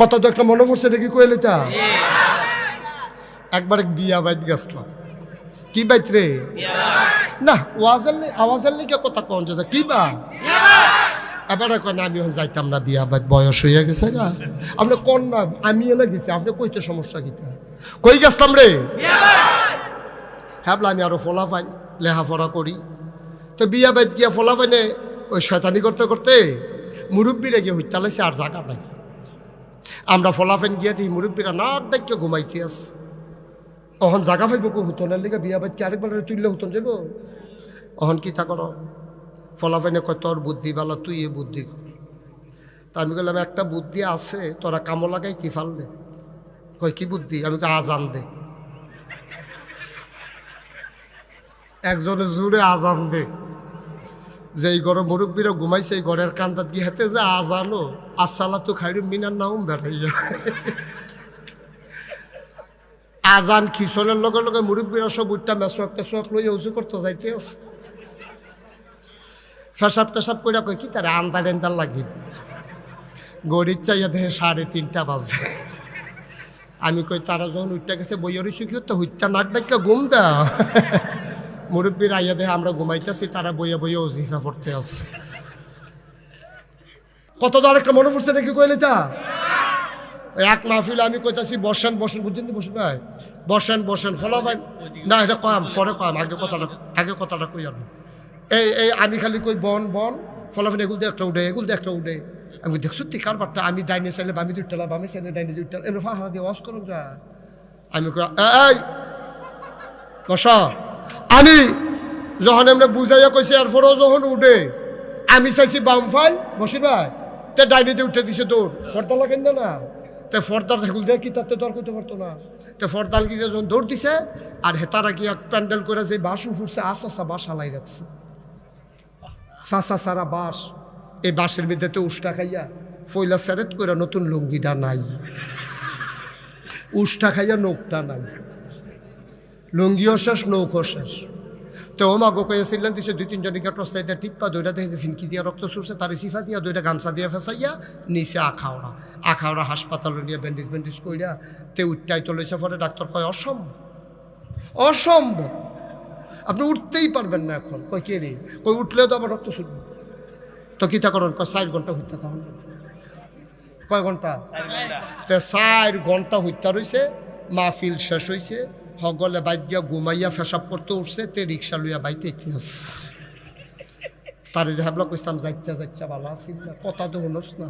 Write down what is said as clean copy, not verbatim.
কথা তো একটা মনে পড়ছে নাকি কইলে তা একবার বিয়া বাইত গেছিলাম। কি বাইত রে? না আওয়াজের লিখে কথা কন যে কি বা এবারে কয় না আমি এখন যাইতাম না, বিয়া বাইত বয়স হয়ে গেছে গা। আপনি কোন না আমি এনে গেছি, আপনি কইতে সমস্যা কিতা? কই গেছিলাম রে? হ্যাঁ আমি আরো ফোলা পাই লেখাপড়া করি। তো বিয়া বাইত গিয়া ফোলা পাইনে ওই শয়তানি করতে করতে মুরব্বীরা গিয়ে হইতে লাইছে, আর জায়গা নাই। আমরা ফলাফেন গিয়া দিই মুরব্বীরা নাক ডাইকে ঘুমাইতে আস। অহন জাগা পাইব কো হুতনের লিগে বিয়া বাইত কি আরেকবার তুললে হুতন যাব? অহন কি তা করো? ফলাফেনে কয় তোর বুদ্ধি বালা, তুই এ বুদ্ধি কর। তা আমি বললাম একটা বুদ্ধি আছে, তোরা কামো লাগাই কি ফালবে? কয় কি বুদ্ধি? আমি কই আজান দে। একজনে জোরে আজান দে। যে এই ঘরে মুরব্বীরা ঘুমাইছে এই ঘরের কান্দাত গিয়ে হাতে যে আজানো আসসালা তো খাইরু মিনার নাম বেড়াইয়া আজান খিসনের লগে লগে মুরব্বীরা সব উঠটা মেসোয়াক টেসোয়াক লইয়া উঁচু করতে যাইতে আছে। ফেসাব টেসাব করে কই কি তারা আন্দার এন্দার লাগি গড়ির চাইয়া দেখে 3:30 বাজে। আমি কই তারা যখন উঠটা গেছে বইয়ের সুখী তো হুইটটা নাক ডাক্কা ঘুম দেওয়া। মুরব্বীর আইয়া দেখে আমরা ঘুমাইতেছি, তারা বইয়া বইয়া ওজিফা পড়তে আছে। কত তো আরেকটা মনে পড়ছে নাকি কইলে তা এক মাহফিলে আমি কইতাছি বসেন বসেন, বুঝছেন নি? বসেন ভাই, বসেন বসেন ফলাফাইন না, এটা কম পরে কম, আগে কথাটা কই আর এই আমি খালি কই বন বন ফলাফাইন এগুলো দিয়ে একটা উঠে, এগুলো দিয়ে একটা উঠে। আমি দেখছো তুই কারবারটা, আমি ডাইনে চাইলে বামি দুইটালা, বামে চাইলে ডাইনে দুইটালা, এমন ফাঁকা দিয়ে ওয়াশ করুন যা। আমি কই এই বস। আমি যখন এমনি বুঝাইয়া কইছি এরপরেও যখন উঠে আমি চাইছি বাম ফাইল বসি ভাই, তে ডাইনিতে উঠে দিছে তোর ফর্দা লাগেন না না, তে ফর্দার ঠাকুর দিয়ে কি তাতে দর করতে পারতো না। তে ফর্দাল কি যখন দৌড় দিছে আর হেতারা কি এক প্যান্ডেল করে যে বাস উঠছে আশা বাস হালাই রাখছে, চাষা সারা বাস। এই বাসের মধ্যে তো উষ্টা খাইয়া ফইলা সেরেত করে নতুন লুঙ্গিটা নাই, উষ্টা খাইয়া নৌকটা নাই, লুঙ্গিও শেষ নৌকো শেষ। তো ও মাগো কয়েছিলেন দিছে 2-3 জনে টসাইতে টিপ্পা দইটা দেখে ফিনকি দিয়া রক্ত ছুটছে, তার সিফা দিয়া দইটা গামছা দিয়া ফেসাইয়া নিচে আখাওড়া হাসপাতালে নিয়ে ব্যান্ডেজ কইরা তে উঠটাই চলেছে। পরে ডাক্তার কয় অসম্ভব আপনি উঠতেই পারবেন না এখন। কই কে রে? কই উঠলেও তো আবার রক্ত ছুটবে। তো কিতা করেন? কয় 4 ঘন্টা হইতে। তখন কয় ঘন্টা? 4 ঘন্টা হইতে রইছে। মাহফিল শেষ হইছে, হগলে বাইক গিয়া ঘুমাইয়া ফেসাব করতে উঠছে, তে রিক্সা লইয়া বাইতে ইতিহাস তারে যে হাবলা কইতাম যাইচ্ছা ভালো আসিল না, কথা তো শুনোস না।